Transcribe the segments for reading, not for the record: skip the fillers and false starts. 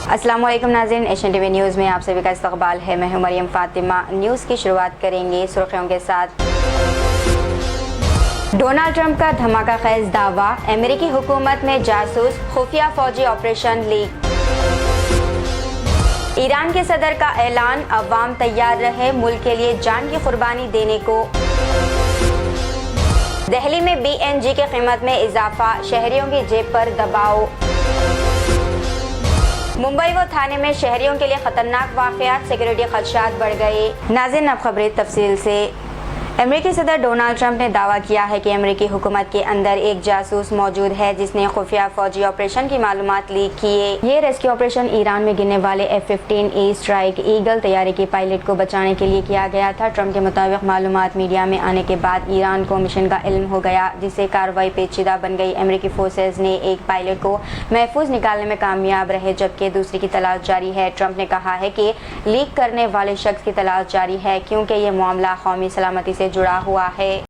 अस्सलाम वालेकुम नाज़रीन, एशियन टीवी न्यूज़ में आप सभी का इस्तकबाल है। मैं हूं मरियम फातिमा। न्यूज़ की शुरुआत करेंगे सुर्खियों के साथ। डोनाल्ड ट्रंप का धमाका खेज दावा, अमेरिकी हुकूमत में जासूस खुफिया फौजी ऑपरेशन लीक। ईरान के सदर का ऐलान, अवाम तैयार रहे मुल्क के लिए जान की कुर्बानी देने को। दिल्ली में BNG की कीमत में इजाफा, शहरियों की जेब पर दबाव। मुंबई व थाने में शहरियों के लिए खतरनाक वाक़यात, सिक्योरिटी खदशात बढ़ गए। नाज़रीन, अब खबरें तफसील से। अमेरिकी सदर डोनाल्ड ट्रंप ने दावा किया है कि अमेरिकी हुकूमत के अंदर एक जासूस मौजूद है जिसने खुफिया फौजी ऑपरेशन की मालूमात लीक किए। ये रेस्क्यू ऑपरेशन ईरान में गिरने वाले F-15E स्ट्राइक ईगल तैयारे के पायलट को बचाने के लिए किया गया था। ट्रंप के मुताबिक मालूमात मीडिया में आने के बाद ईरान को मिशन का इल्म हो गया, जिससे कार्रवाई पेचीदा बन गई। अमेरिकी फोर्सेज ने एक पायलट को महफूज निकालने में कामयाब रहे, जबकि दूसरी की तलाश जारी है। ट्रंप ने कहा है कि लीक करने वाले शख्स की तलाश जारी है क्योंकि ये मामला कौमी सलामती से जुड़ा हुआ है।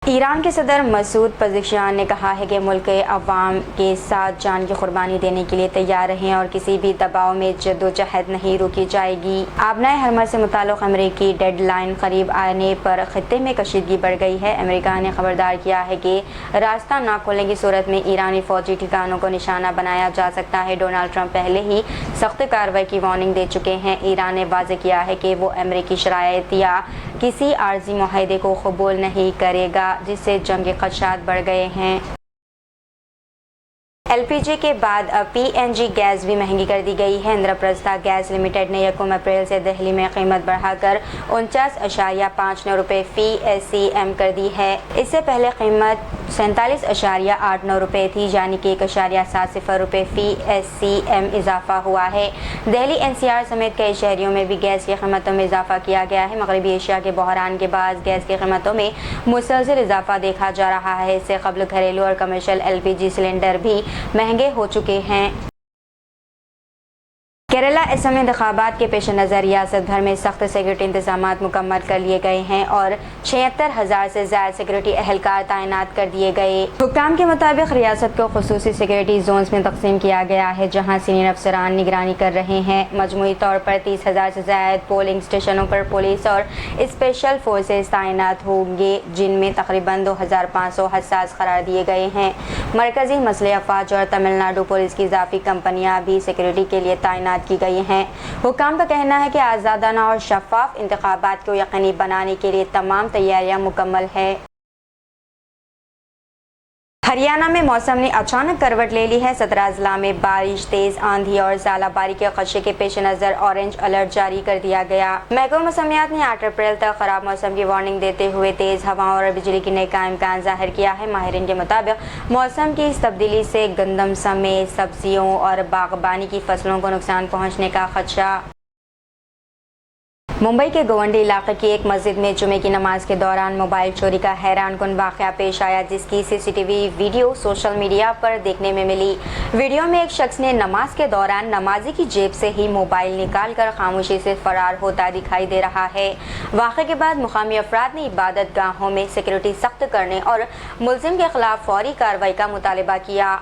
ईरान के सदर मसूद पज़ेश्कियान ने कहा है कि मुल्क के अवाम के साथ जान की कुर्बानी देने के लिए तैयार हैं और किसी भी दबाव में जद्दोजहद नहीं रोकी जाएगी। आबनाए हरमज़ से मुताल्लिक़ अमेरिकी डेडलाइन करीब आने पर खित्ते में कशीदगी बढ़ गई है। अमेरिका ने खबरदार किया है कि रास्ता न खोलने की सूरत में ईरानी फौजी ठिकानों को निशाना बनाया जा सकता है। डोनाल्ड ट्रंप पहले ही सख्त कार्रवाई की वार्निंग दे चुके हैं। ईरान ने वाज़ेह किया है कि वो अमेरिकी शराइत या किसी आर्जी मुआहदे को कबूल नहीं करेगा, जिससे जंग के खदशात बढ़ गए हैं। LPG के बाद अब PNG गैस भी महंगी कर दी गई है। इंद्रप्रस्था गैस लिमिटेड ने 1 अप्रैल से दिल्ली में कीमत बढ़ाकर 49.59 रुपये फ़ी SCM कर दी है। इससे पहले कीमत 47.89 रुपये थी, यानी कि 1.70 रुपये फ़ी SCM इजाफा हुआ है। दिल्ली NCR समेत कई शहरों में भी गैस की कीमतों में इजाफा किया गया है। मगरबी एशिया के बहरान के बाद गैस की कीमतों में मुसलसल इजाफा देखा जा रहा है। इससे कबल घरेलू और कमर्शियल LPG सिलेंडर भी महंगे हो चुके हैं। केरला असम इंतखाबात के पेश नज़र रियासत भर में सख्त सिक्योरिटी इंतजामात मुकम्मल कर लिए गए हैं और 76,000 से ज़्यादा सिक्योरिटी एहलकार तैनात कर दिए गए। हुक्काम के मुताबिक रियासत को खुसूसी सिक्योरिटी जोन्स में तकसीम किया गया है, जहां सीनियर अफसरान निगरानी कर रहे हैं। मजमूई तौर पर 30,000 से ज़्यादा पोलिंग स्टेशनों पर पुलिस और स्पेशल फोर्सेज तैनात होंगे, जिनमें तकरीबन 2,500 हसास करार दिए गए हैं। मरकजी मसले अफवाज और तमिलनाडु पुलिस की इजाफी कंपनियां भी सिक्योरिटी के लिए तैनात की गई हैं। हुक्काम का कहना है कि आज़ादाना और शफाफ इंतखाबात को यकीनी बनाने के लिए तमाम तैयारियां मुकम्मल है। हरियाणा में मौसम ने अचानक करवट ले ली है। 17 अजला में बारिश, तेज आंधी और ज़ालाबारी के खदशे के पेश नज़र ऑरेंज अलर्ट जारी कर दिया गया। महकमा मौसमियात ने 8 अप्रैल तक खराब मौसम की वार्निंग देते हुए तेज हवाओं और बिजली गिरने का इम्कान जाहिर किया है। माहिरीन के मुताबिक मौसम की इस तब्दीली से गंदम समेत सब्जियों और बागबानी की फसलों को नुकसान पहुँचने का खदशा। मुंबई के गोवंडी इलाके की एक मस्जिद में जुमे की नमाज के दौरान मोबाइल चोरी का हैरानकुन वाक़या पेश आया, जिसकी CCTV वीडियो सोशल मीडिया पर देखने में मिली। वीडियो में एक शख्स ने नमाज के दौरान नमाजी की जेब से ही मोबाइल निकालकर खामोशी से फरार होता दिखाई दे रहा है। वाक़े के बाद मुकामी अफराद ने इबादत गाहों में सिक्योरिटी सख्त करने और मुलजिम के खिलाफ फौरी कार्रवाई का मुतालबा किया।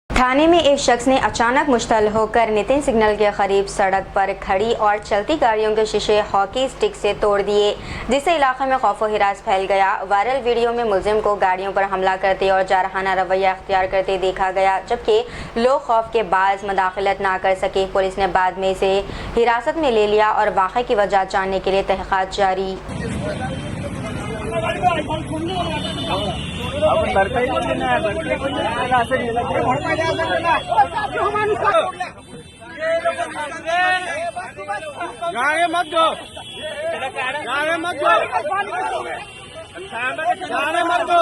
थाने में एक शख्स ने अचानक मुश्तल होकर नितिन सिग्नल के करीब सड़क पर खड़ी और चलती गाड़ियों के शीशे हॉकी स्टिक से तोड़ दिए, जिससे इलाके में खौफ व हिरास फैल गया। वायरल वीडियो में मुलजिम को गाड़ियों पर हमला करते और जारहाना रवैया अख्तियार करते देखा गया, जबकि लोग खौफ के बायस मुदाखलत ना कर सके। पुलिस ने बाद में इसे हिरासत में ले लिया और वाक़े की वजह जानने के लिए तहक़ीक़ात जारी। अब लड़का ही लेना है, गाने मत दो, गाने मत दो, गाने मत दो।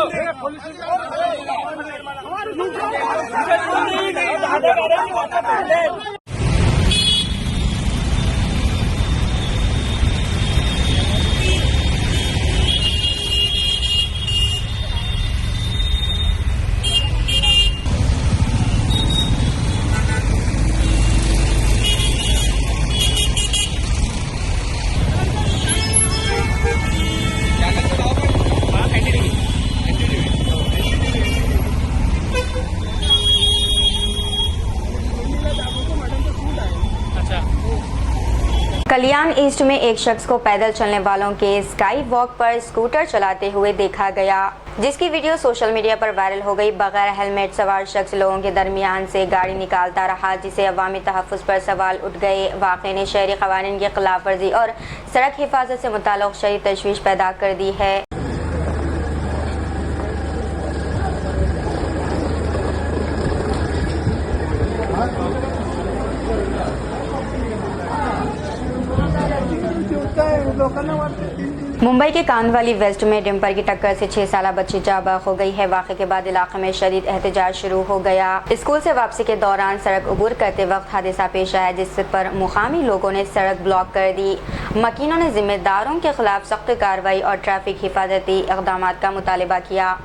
कल्याण ईस्ट में एक शख्स को पैदल चलने वालों के स्काई वॉक पर स्कूटर चलाते हुए देखा गया, जिसकी वीडियो सोशल मीडिया पर वायरल हो गई। बगैर हेलमेट सवार शख्स लोगों के दरमियान से गाड़ी निकालता रहा, जिससे अवामी तहफ़्फ़ुज़ पर सवाल उठ गए। वाक़े ने शहरी क़वानीन की खिलाफ वर्जी और सड़क हिफाजत से मुताल्लिक़ शदीद तशवीश पैदा कर दी है। मुंबई के कांदवाली वेस्ट में डिम्पर की टक्कर से 6 साला बच्ची जाबाग हो गई है। वाक़े के बाद इलाके में शदीद एहतजाज शुरू हो गया। स्कूल से वापसी के दौरान सड़क अबूर करते वक्त हादसा पेश आया, जिस पर मुकामी लोगों ने सड़क ब्लॉक कर दी। मकीनों ने जिम्मेदारों के खिलाफ सख्त कार्रवाई और ट्रैफिक हिफाजती इक़दाम का मुतालबा किया।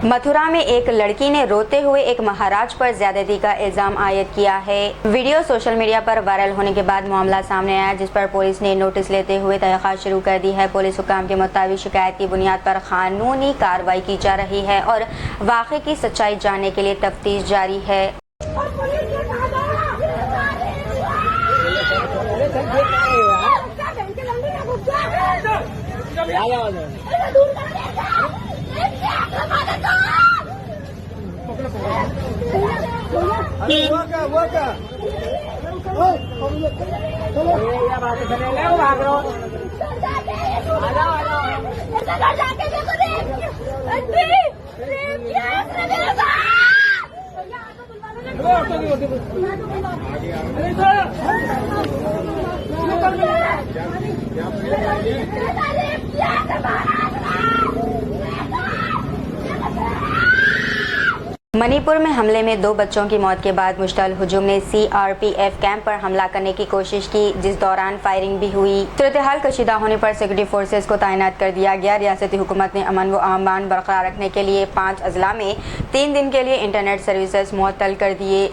मथुरा में एक लड़की ने रोते हुए एक महाराज पर ज्यादती का इल्जाम आयद किया है। वीडियो सोशल मीडिया पर वायरल होने के बाद मामला सामने आया, जिस पर पुलिस ने नोटिस लेते हुए तहक़ीक़ात शुरू कर दी है। पुलिस हुकाम के मुताबिक शिकायत की बुनियाद पर कानूनी कार्रवाई की जा रही है और वाक़े की सच्चाई जानने के लिए तफ्तीश जारी है। मणिपुर में हमले में 2 बच्चों की मौत के बाद मुश्तल हुजूम ने CRPF कैंप पर हमला करने की कोशिश की, जिस दौरान फायरिंग भी हुई। सूरत-ए-हाल कशीदा होने पर सिक्योरिटी फोर्सेस को तैनात कर दिया गया। रियासती हुकूमत ने अमन व अमान बरकरार रखने के लिए 5 अजला में 3 दिन के लिए इंटरनेट सर्विसेज मुअत्तल कर दिए।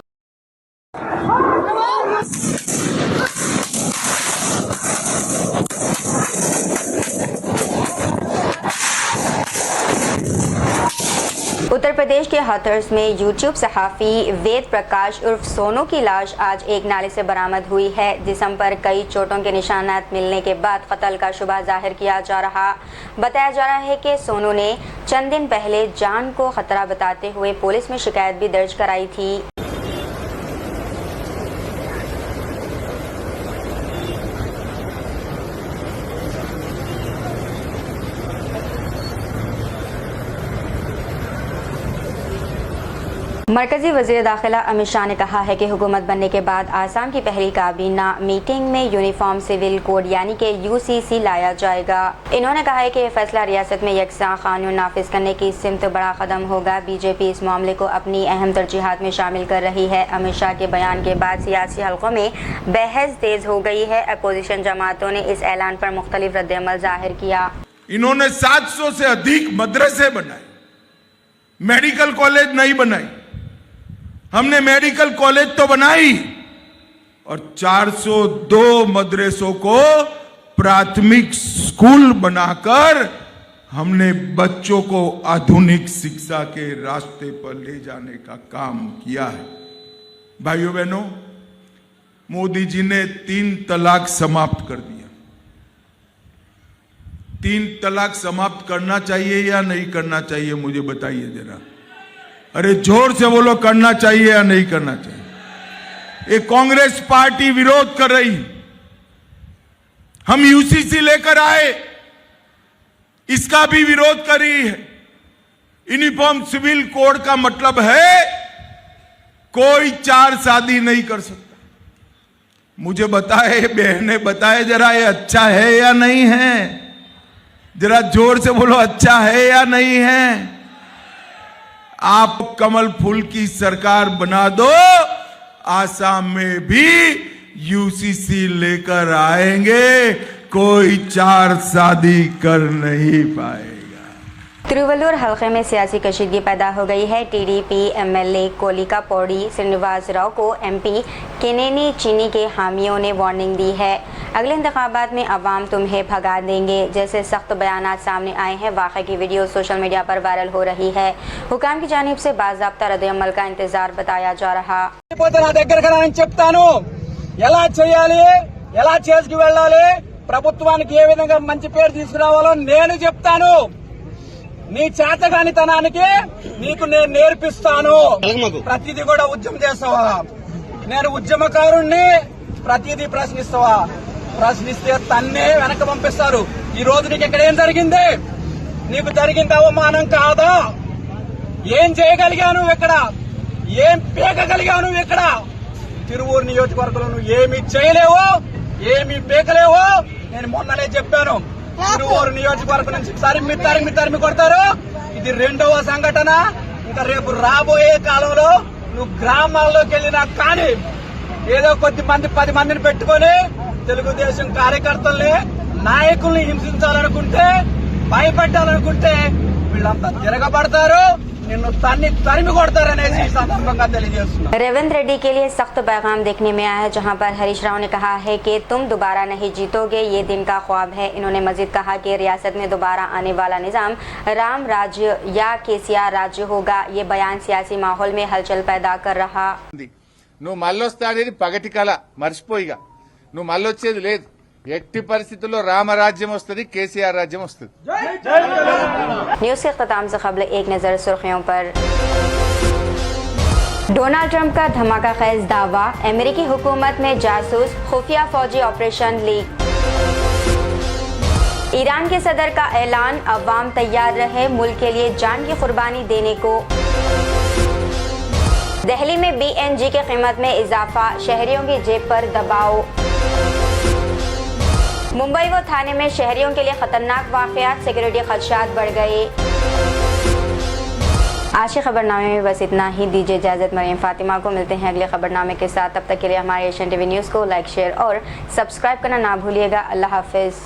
उत्तर प्रदेश के हाथरस में यूट्यूब सहाफ़ी वेद प्रकाश उर्फ सोनू की लाश आज एक नाले से बरामद हुई है। जिस्म पर कई चोटों के निशानात मिलने के बाद कत्ल का शुबा जाहिर किया जा रहा। बताया जा रहा है कि सोनू ने चंद दिन पहले जान को खतरा बताते हुए पुलिस में शिकायत भी दर्ज कराई थी। मरकजी वज़ीर दाखिला अमित शाह ने कहा है कि हुकूमत बनने के बाद आसाम की पहली काबीना मीटिंग में यूनिफॉर्म सिविल कोड यानी कि UCC लाया जाएगा। इन्होंने कहा है कि यह फैसला रियासत में यकसा कानून नाफिज करने की सिमत बड़ा कदम होगा। बीजेपी इस मामले को अपनी अहम तरजीहात में शामिल कर रही है। अमित शाह के बयान के बाद सियासी हल्कों में बहस तेज हो गई है। अपोजिशन जमातों ने इस ऐलान पर मुख्तलिफ रद्द-ए-अमल जाहिर किया। इन्होंने 700 से अधिक मदरसे बनाए, मेडिकल कॉलेज नहीं बनाई। हमने मेडिकल कॉलेज तो बनाई और 402 मदरसों को प्राथमिक स्कूल बनाकर हमने बच्चों को आधुनिक शिक्षा के रास्ते पर ले जाने का काम किया है। भाइयों बहनों, मोदी जी ने 3 तलाक समाप्त कर दिया। 3 तलाक समाप्त करना चाहिए या नहीं करना चाहिए, मुझे बताइए जरा। अरे जोर से बोलो, करना चाहिए या नहीं करना चाहिए। ये कांग्रेस पार्टी विरोध कर रही। हम UCC लेकर आए, इसका भी विरोध कर रही है। यूनिफॉर्म सिविल कोड का मतलब है कोई 4 शादी नहीं कर सकता। मुझे बताए, बहनें बताए जरा, ये अच्छा है या नहीं है? जरा जोर से बोलो, अच्छा है या नहीं है? आप कमल फूल की सरकार बना दो, आसाम में भी UCC लेकर आएंगे, कोई 4 शादी कर नहीं पाएगा। तिरुवल्लुर हल्के में सियासी कशीदगी पैदा हो गई है। टीडीपी एमएलए कोलिका पौड़ी श्रीनिवास राव को एमपी केनेनी चीनी के हामियों ने वार्निंग दी है। अगले इंतखाबात में अवाम तुम्हें भगा देंगे जैसे सख्त बयानात सामने आए हैं। वाक़े की वीडियो सोशल मीडिया पर वायरल हो रही है। हुकाम की जानिब से बाज़ाब्ता रद्द-ए-अमल का इंतजार बताया जा रहा। ఎలా చేయాలి, ఎలా చేసుకు వెళ్ళాలి, ప్రభుత్వానికి ఏ విధంగా మంచి పేరు తీసుకురావాలో నేను చెప్తాను. నీ చేతగానితనానికి నీకు నేను నేర్పిస్తాను. ప్రతిదీ కూడా ఉద్యమం చేస్తావా? నేను ఉద్యమకారుణ్ణి. ప్రతిదీ ప్రశ్నిస్తావా? ప్రశ్నిస్తే తన్నే వెనక పంపిస్తారు. ఈ రోజు నీకు ఇక్కడ ఏం జరిగింది? నీకు జరిగింది అవమానం కాదా? ఏం చేయగలిగావు నువ్వు ఇక్కడ? ఏం పీకగలిగావు నువ్వు ఇక్కడ? తిరువూరు నియోజకవర్గంలో నువ్వు ఏమి చేయలేవు, ఏమి పీకలేవు. నేను మొన్ననే చెప్పాను. తిరువూరు నియోజకవర్గం నుంచి తరిమి కొడతారు. ఇది రెండవ సంఘటన. ఇంకా రేపు రాబోయే కాలంలో నువ్వు గ్రామాల్లోకి వెళ్ళినా కానీ ఏదో కొద్ది మంది 10 మందిని పెట్టుకుని తెలుగుదేశం కార్యకర్తల్ని నాయకుల్ని హింసించాలనుకుంటే, భయపెట్టాలనుకుంటే వీళ్ళంతా తిరగబడతారు. నిన్ను తరిమి కొడతారనేసి ఈ సందర్భంగా తెలియజేస్తున్నా. रेवंत रेड्डी के लिए सख्त पैगाम देखने में आया है, जहां पर हरीश राव ने कहा है कि तुम दोबारा नहीं जीतोगे, ये दिन का ख्वाब है। इन्होंने मजीद कहा कि रियासत में दोबारा आने वाला निजाम राम राज्य या केसीआर राज्य होगा। ये बयान सियासी माहौल में हलचल पैदा कर रहा। నువ్వు మళ్ళొస్తాడేది పగటి కళ, మర్చిపోయిగా. నువ్వు మళ్ళొచ్చేది లేదు. ఎట్టి పరిస్థితుల్లో రామరాజ్యం వస్తుంది, కేసీఆర్ రాజ్యం వస్తుంది. न्यूज के अख्ताम से कबल एक नजर सुर्खियों पर। डोनाल्ड ट्रंप का धमाका खेज दावा, अमेरिकी हुकूमत में जासूस खुफिया फौजी ऑपरेशन लीक। ईरान के सदर का ऐलान, अवाम तैयार रहे मुल्क के लिए जान की कुर्बानी देने को। दिल्ली में बीएनजी की कीमत में इजाफा, शहरियों की जेब पर दबाव। मुंबई व थाने में शहरियों के लिए खतरनाक वाकयात, सिक्योरिटी खदशात बढ़ गए। आज के खबरनामे में बस इतना ही। दीजिए इजाजत। मरियम फातिमा को मिलते हैं अगले खबरनामे के साथ। तब तक के लिए हमारे एशियन टीवी न्यूज़ को लाइक, शेयर और सब्सक्राइब करना ना भूलिएगा। अल्लाह हाफिज।